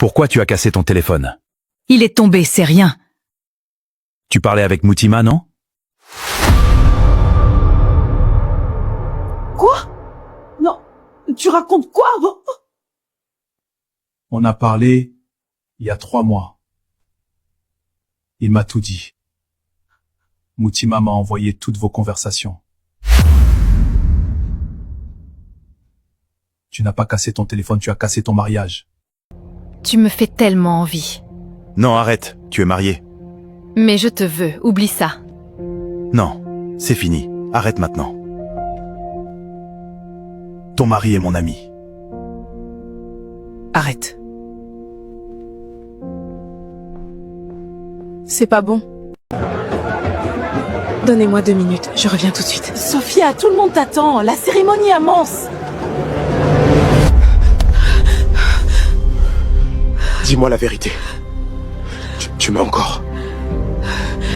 Pourquoi tu as cassé ton téléphone? Il est tombé, c'est rien. Tu parlais avec Moutima, non? Quoi? Non, tu racontes quoi? On a parlé il y a 3 mois. Il m'a tout dit. Moutima m'a envoyé toutes vos conversations. Tu n'as pas cassé ton téléphone, tu as cassé ton mariage. Tu me fais tellement envie. Non, arrête, tu es marié. Mais je te veux, oublie ça. Non, c'est fini, arrête maintenant. Ton mari est mon ami. Arrête. C'est pas bon. Donnez-moi 2 minutes, je reviens tout de suite. Sophia, tout le monde t'attend, la cérémonie amance. Dis-moi la vérité. Tu m'as encore.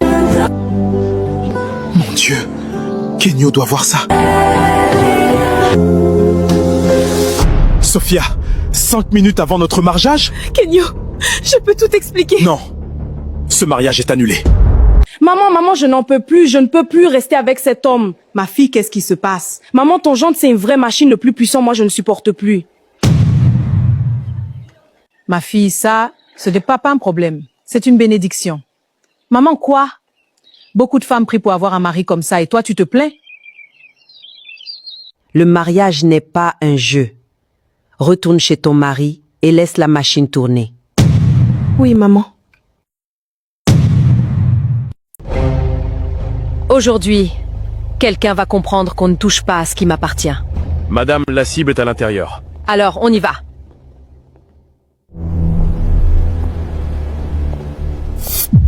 Mon Dieu, Kenyo doit voir ça. Sophia, 5 minutes avant notre mariage? Kenyo, je peux tout expliquer. Non, ce mariage est annulé. Maman, je n'en peux plus, je ne peux plus rester avec cet homme. Ma fille, qu'est-ce qui se passe? Maman, ton gendre, c'est une vraie machine, le plus puissant, moi je ne supporte plus. Ma fille, ça, ce n'est pas un problème. C'est une bénédiction. Maman, quoi? Beaucoup de femmes prient pour avoir un mari comme ça et toi, tu te plains? Le mariage n'est pas un jeu. Retourne chez ton mari et laisse la machine tourner. Oui, maman. Aujourd'hui, quelqu'un va comprendre qu'on ne touche pas à ce qui m'appartient. Madame, la cible est à l'intérieur. Alors, on y va.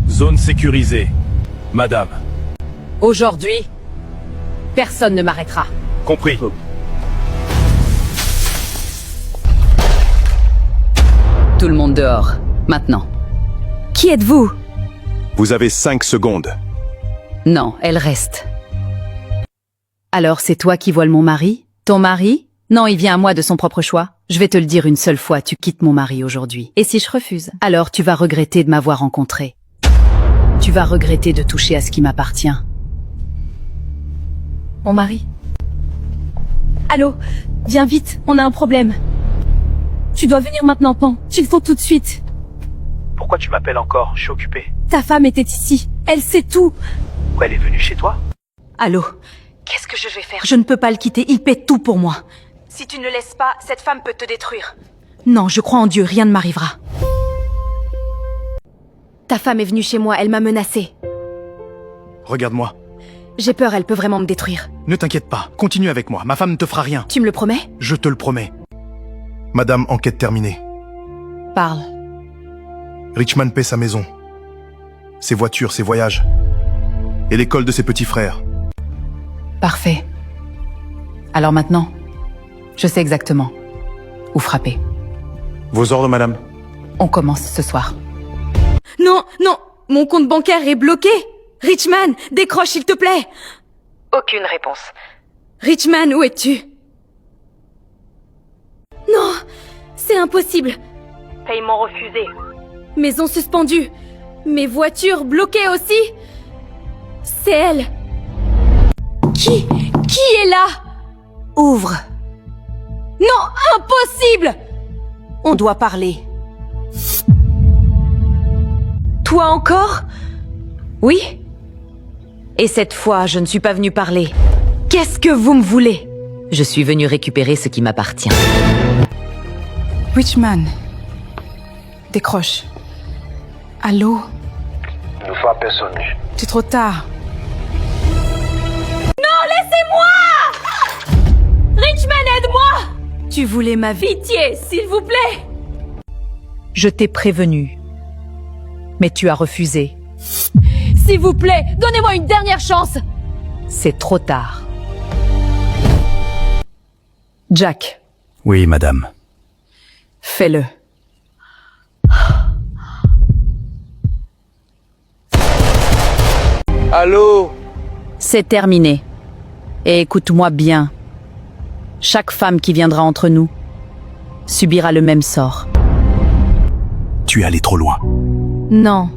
Zone sécurisée. Madame. Aujourd'hui, personne ne m'arrêtera. Compris. Tout le monde dehors. Maintenant. Qui êtes-vous? Vous avez 5 secondes. Non, elle reste. Alors c'est toi qui voles mon mari? Ton mari? Non, il vient à moi de son propre choix. Je vais te le dire une seule fois, tu quittes mon mari aujourd'hui. Et si je refuse? Alors tu vas regretter de m'avoir rencontré. Tu vas regretter de toucher à ce qui m'appartient. Mon mari? Allô? Viens vite, on a un problème. Tu dois venir maintenant, Pan. Tu le faut tout de suite. Pourquoi tu m'appelles encore? Je suis occupé. Ta femme était ici. Elle sait tout. Elle est venue chez toi? Allô? Qu'est-ce que je vais faire? Je ne peux pas le quitter, il paie tout pour moi. Si tu ne le laisses pas, cette femme peut te détruire. Non, je crois en Dieu, rien ne m'arrivera. Ta femme est venue chez moi, elle m'a menacée. Regarde-moi. J'ai peur, elle peut vraiment me détruire. Ne t'inquiète pas, continue avec moi, ma femme ne te fera rien. Tu me le promets? Je te le promets. Madame, enquête terminée. Parle. Richman paie sa maison, ses voitures, ses voyages, et l'école de ses petits frères. Parfait. Alors maintenant, je sais exactement où frapper. Vos ordres, madame? On commence ce soir. Non, non, mon compte bancaire est bloqué. Richman, décroche s'il te plaît. Aucune réponse. Richman, où es-tu? Non, c'est impossible. Paiement refusé. Maison suspendue. Mes voitures bloquées aussi. C'est elle. Qui est là? Ouvre. Non, impossible! On doit parler. Toi encore? Oui? Et cette fois, je ne suis pas venue parler. Qu'est-ce que vous me voulez? Je suis venue récupérer ce qui m'appartient. Richman. Décroche. Allô? Ne sois personne. C'est trop tard. Richman, aide-moi! Tu voulais ma vie? Pitié, s'il vous plaît! Je t'ai prévenu. Mais tu as refusé. S'il vous plaît, donnez-moi une dernière chance! C'est trop tard. Jack, Oui, madame. fais-le. Allô? C'est terminé. Et écoute-moi bien. Chaque femme qui viendra entre nous subira le même sort. Tu es allé trop loin. Non,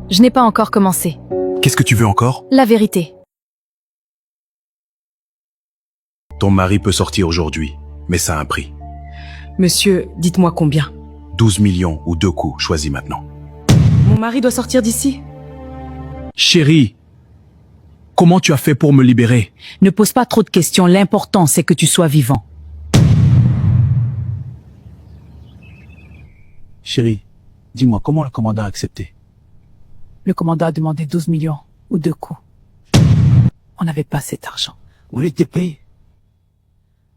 je n'ai pas encore commencé. Qu'est-ce que tu veux encore? La vérité. Ton mari peut sortir aujourd'hui, mais ça a un prix. Monsieur, dites-moi combien. 12 millions ou 2 coups, choisis maintenant. Mon mari doit sortir d'ici. Chérie, comment tu as fait pour me libérer? Ne pose pas trop de questions, l'important c'est que tu sois vivant. Chérie, dis-moi, comment le commandant a accepté? Le commandant a demandé 12 millions ou 2 coups. On n'avait pas cet argent. Où il était payé?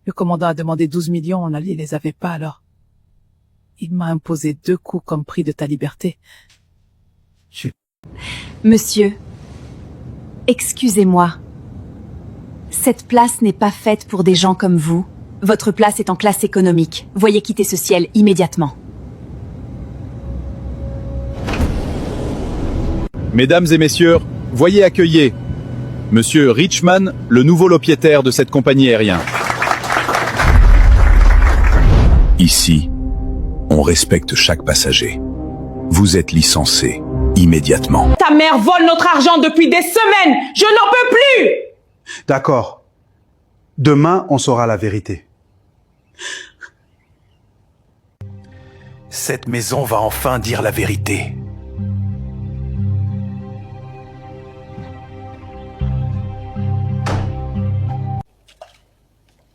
Le commandant a demandé 12 millions, on ne les avait pas alors. Il m'a imposé 2 coups comme prix de ta liberté. Monsieur, excusez-moi. Cette place n'est pas faite pour des gens comme vous. Votre place est en classe économique. Veuillez quitter ce ciel immédiatement. Mesdames et messieurs, voyez accueillir Monsieur Richman, le nouveau propriétaire de cette compagnie aérienne. Ici, on respecte chaque passager. Vous êtes licencié immédiatement. Ta mère vole notre argent depuis des semaines. Je n'en peux plus. D'accord. Demain, on saura la vérité. Cette maison va enfin dire la vérité.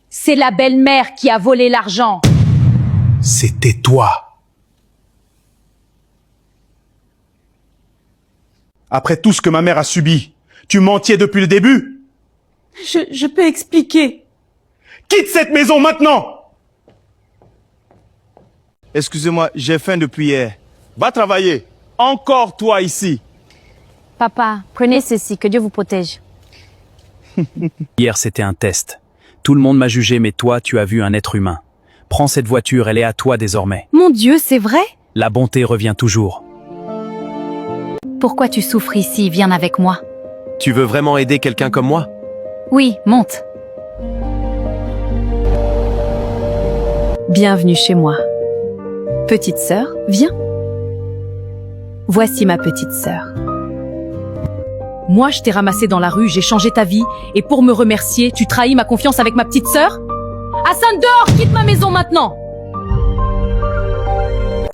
C'est la belle-mère qui a volé l'argent. C'était toi. Après tout ce que ma mère a subi, tu mentiais depuis le début. Je peux expliquer. Quitte cette maison maintenant! Excusez-moi, j'ai faim depuis hier. Va travailler. Encore toi ici. Papa, prenez ceci, que Dieu vous protège. Hier, c'était un test. Tout le monde m'a jugé, mais toi, tu as vu un être humain. Prends cette voiture, elle est à toi désormais. Mon Dieu, c'est vrai? La bonté revient toujours. Pourquoi tu souffres ici? Viens avec moi. Tu veux vraiment aider quelqu'un comme moi? Oui, monte. Bienvenue chez moi. Petite sœur, viens. Voici ma petite sœur. Moi, je t'ai ramassé dans la rue, j'ai changé ta vie, et pour me remercier, tu trahis ma confiance avec ma petite sœur? Hassan, dehors! Quitte ma maison maintenant!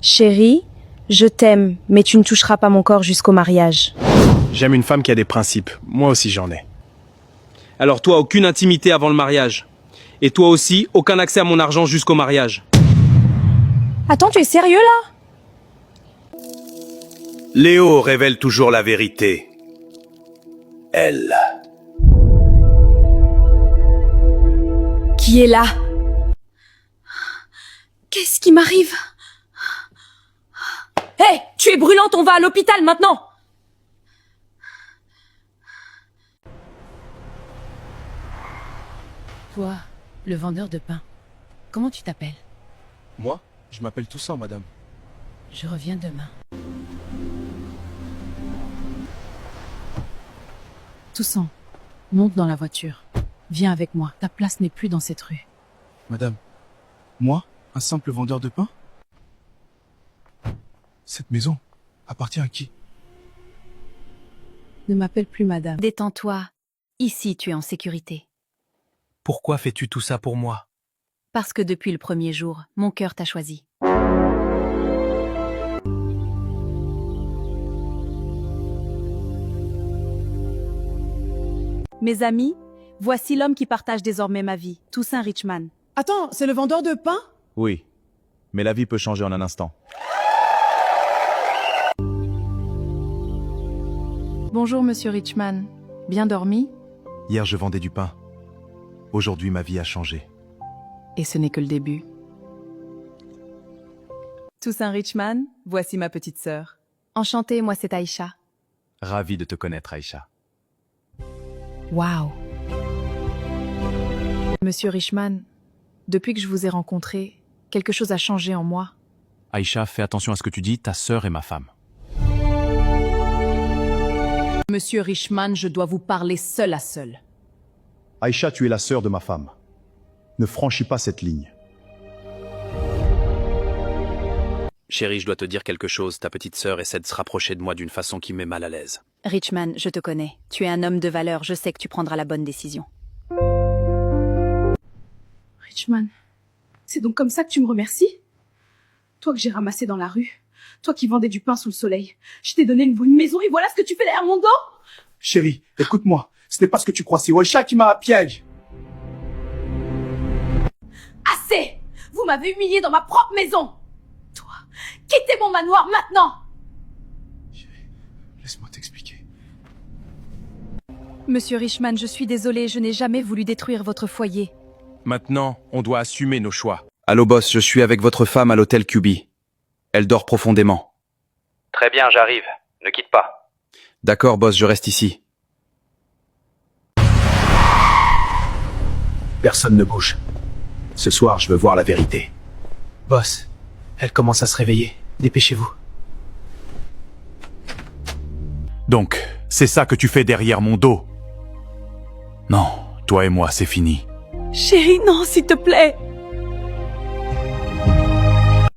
Chérie, je t'aime, mais tu ne toucheras pas mon corps jusqu'au mariage. J'aime une femme qui a des principes. Moi aussi, j'en ai. Alors toi, aucune intimité avant le mariage. Et toi aussi, aucun accès à mon argent jusqu'au mariage. Attends, tu es sérieux là? Léo révèle toujours la vérité. Elle. Qui est là? Qu'est-ce qui m'arrive? Hé, tu es brûlante, on va à l'hôpital maintenant! Toi, le vendeur de pain, comment tu t'appelles? Moi, je m'appelle Toussaint, madame. Je reviens demain. Toussaint, monte dans la voiture. Viens avec moi, ta place n'est plus dans cette rue. Madame, moi, un simple vendeur de pain? Cette maison appartient à qui? Ne m'appelle plus madame. Détends-toi. Ici, tu es en sécurité. Pourquoi fais-tu tout ça pour moi? Parce que depuis le premier jour, mon cœur t'a choisi. Mes amis, voici l'homme qui partage désormais ma vie, Toussaint Richman. Attends, c'est le vendeur de pain? Oui, mais la vie peut changer en un instant. Bonjour, monsieur Richman. Bien dormi? Hier, je vendais du pain. Aujourd'hui, ma vie a changé. Et ce n'est que le début. Toussaint Richman, voici ma petite sœur. Enchantée, moi c'est Aïcha. Ravi de te connaître, Aïcha. Waouh! Monsieur Richman, depuis que je vous ai rencontré, quelque chose a changé en moi. Aïcha, fais attention à ce que tu dis, ta sœur est ma femme. Monsieur Richman, je dois vous parler seul à seul. Aïcha, tu es la sœur de ma femme. Ne franchis pas cette ligne. Chérie, je dois te dire quelque chose. Ta petite sœur essaie de se rapprocher de moi d'une façon qui me met mal à l'aise. Richman, je te connais. Tu es un homme de valeur, je sais que tu prendras la bonne décision. Richman, c'est donc comme ça que tu me remercies? Toi que j'ai ramassé dans la rue, toi qui vendais du pain sous le soleil, je t'ai donné une bonne maison et voilà ce que tu fais derrière mon dos? Chérie, écoute-moi. Ce n'est pas ce que tu crois, c'est Walsha qui m'a à piège. Assez! Vous m'avez humilié dans ma propre maison! Toi, quittez mon manoir maintenant! Laisse-moi t'expliquer. Monsieur Richman, je suis désolée, je n'ai jamais voulu détruire votre foyer. Maintenant, on doit assumer nos choix. Allô boss, je suis avec votre femme à l'hôtel QB. Elle dort profondément. Très bien, j'arrive. Ne quitte pas. D'accord boss, je reste ici. Personne ne bouge. Ce soir, je veux voir la vérité. Boss, elle commence à se réveiller. Dépêchez-vous. Donc, c'est ça que tu fais derrière mon dos? Non, toi et moi, c'est fini. Chérie, non, s'il te plaît!